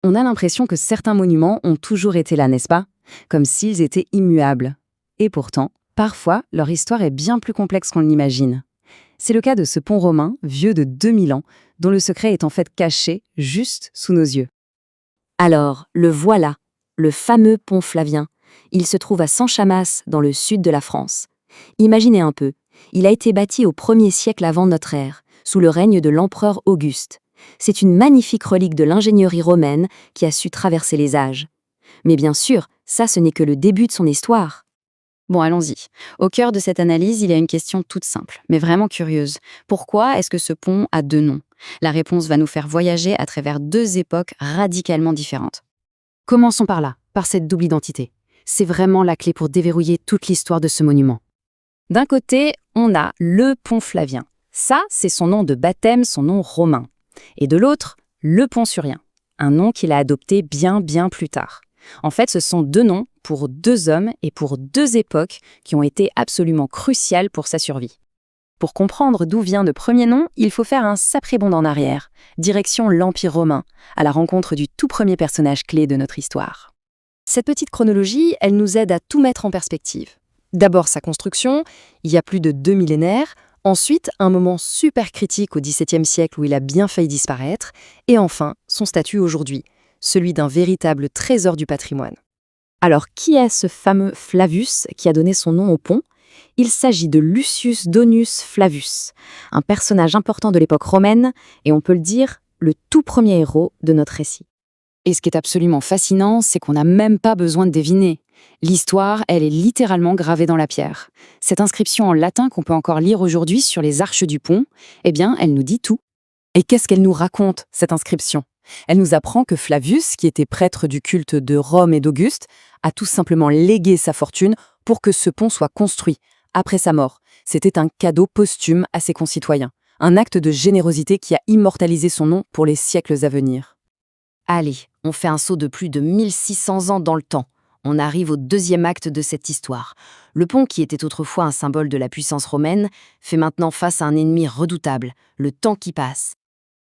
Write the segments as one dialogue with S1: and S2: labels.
S1: On a l'impression que certains monuments ont toujours été là, n'est-ce pas? Comme s'ils étaient immuables. Et pourtant, parfois, leur histoire est bien plus complexe qu'on l'imagine. C'est le cas de ce pont romain, vieux de 2000 ans, dont le secret est en fait caché juste sous nos yeux.
S2: Alors, le voilà, le fameux pont Flavien. Il se trouve à Sanchamas, dans le sud de la France. Imaginez un peu, il a été bâti au 1er siècle avant notre ère, sous le règne de l'empereur Auguste. C'est une magnifique relique de l'ingénierie romaine qui a su traverser les âges. Mais bien sûr, ça ce n'est que le début de son histoire.
S1: Bon, allons-y. Au cœur de cette analyse, il y a une question toute simple, mais vraiment curieuse. Pourquoi est-ce que ce pont a deux noms? La réponse va nous faire voyager à travers deux époques radicalement différentes. Commençons par là, par cette double identité. C'est vraiment la clé pour déverrouiller toute l'histoire de ce monument. D'un côté, on a le pont Flavien. Ça, c'est son nom de baptême, son nom romain. Et de l'autre, le pont Surien, un nom qu'il a adopté bien plus tard. En fait, ce sont deux noms pour deux hommes et pour deux époques qui ont été absolument cruciales pour sa survie. Pour comprendre d'où vient le premier nom, il faut faire un sacré bond en arrière, direction l'Empire romain, à la rencontre du tout premier personnage clé de notre histoire. Cette petite chronologie, elle nous aide à tout mettre en perspective. D'abord sa construction, il y a plus de 2 millénaires, ensuite un moment super critique au XVIIe siècle où il a bien failli disparaître, et enfin son statut aujourd'hui, celui d'un véritable trésor du patrimoine. Alors qui est ce fameux Flavius qui a donné son nom au pont? Il s'agit de Lucius Donus Flavius, un personnage important de l'époque romaine, et on peut le dire, le tout premier héros de notre récit. Et ce qui est absolument fascinant, c'est qu'on n'a même pas besoin de deviner. L'histoire, elle est littéralement gravée dans la pierre. Cette inscription en latin qu'on peut encore lire aujourd'hui sur les arches du pont, eh bien, elle nous dit tout. Et qu'est-ce qu'elle nous raconte, cette inscription? Elle nous apprend que Flavius, qui était prêtre du culte de Rome et d'Auguste, a tout simplement légué sa fortune pour que ce pont soit construit après sa mort. C'était un cadeau posthume à ses concitoyens, un acte de générosité qui a immortalisé son nom pour les siècles à venir. Allez, on fait un saut de plus de 1600 ans dans le temps. On arrive au deuxième acte de cette histoire. Le pont, qui était autrefois un symbole de la puissance romaine, fait maintenant face à un ennemi redoutable, le temps qui passe.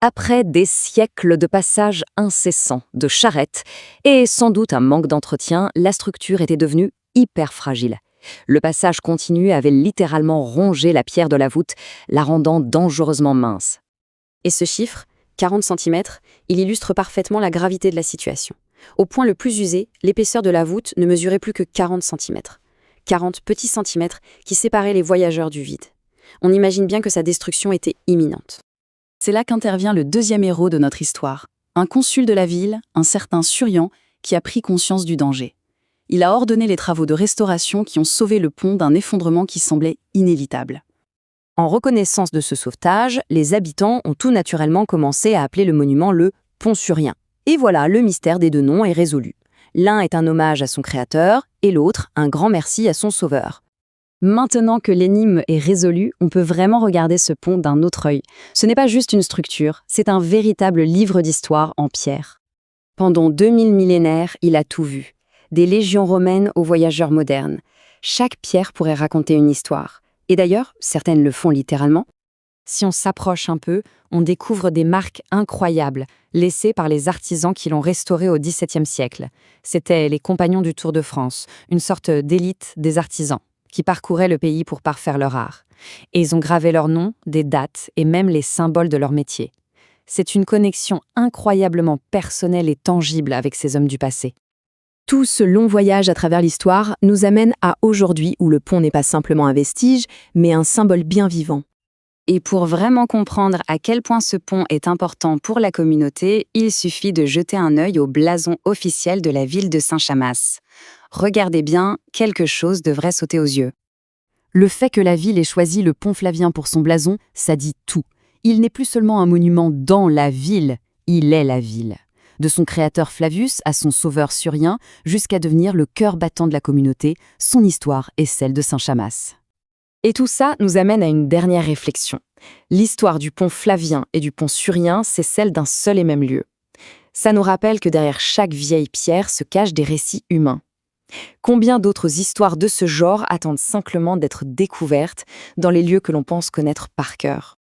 S1: Après des siècles de passages incessants, de charrettes, et sans doute un manque d'entretien, la structure était devenue hyper fragile. Le passage continu avait littéralement rongé la pierre de la voûte, la rendant dangereusement mince. Et ce chiffre, 40 cm, il illustre parfaitement la gravité de la situation. Au point le plus usé, l'épaisseur de la voûte ne mesurait plus que 40 cm. 40 petits centimètres qui séparaient les voyageurs du vide. On imagine bien que sa destruction était imminente. C'est là qu'intervient le deuxième héros de notre histoire, un consul de la ville, un certain Surien, qui a pris conscience du danger. Il a ordonné les travaux de restauration qui ont sauvé le pont d'un effondrement qui semblait inévitable. En reconnaissance de ce sauvetage, les habitants ont tout naturellement commencé à appeler le monument le pont Surien. Et voilà, le mystère des deux noms est résolu. L'un est un hommage à son créateur, et l'autre, un grand merci à son sauveur. Maintenant que l'énigme est résolue, on peut vraiment regarder ce pont d'un autre œil. Ce n'est pas juste une structure, c'est un véritable livre d'histoire en pierre. Pendant 2000 millénaires, il a tout vu. Des légions romaines aux voyageurs modernes. Chaque pierre pourrait raconter une histoire. Et d'ailleurs, certaines le font littéralement. Si on s'approche un peu, on découvre des marques incroyables, laissées par les artisans qui l'ont restauré au XVIIe siècle. C'étaient les compagnons du Tour de France, une sorte d'élite des artisans, qui parcouraient le pays pour parfaire leur art. Et ils ont gravé leurs noms, des dates et même les symboles de leur métier. C'est une connexion incroyablement personnelle et tangible avec ces hommes du passé. Tout ce long voyage à travers l'histoire nous amène à aujourd'hui où le pont n'est pas simplement un vestige, mais un symbole bien vivant. Et pour vraiment comprendre à quel point ce pont est important pour la communauté, il suffit de jeter un œil au blason officiel de la ville de Saint-Chamas. Regardez bien, quelque chose devrait sauter aux yeux. Le fait que la ville ait choisi le pont Flavien pour son blason, ça dit tout. Il n'est plus seulement un monument dans la ville, il est la ville. De son créateur Flavius à son sauveur Surien, jusqu'à devenir le cœur battant de la communauté, son histoire est celle de Saint-Chamas. Et tout ça nous amène à une dernière réflexion. L'histoire du pont Flavien et du pont Surien, c'est celle d'un seul et même lieu. Ça nous rappelle que derrière chaque vieille pierre se cachent des récits humains. Combien d'autres histoires de ce genre attendent simplement d'être découvertes dans les lieux que l'on pense connaître par cœur?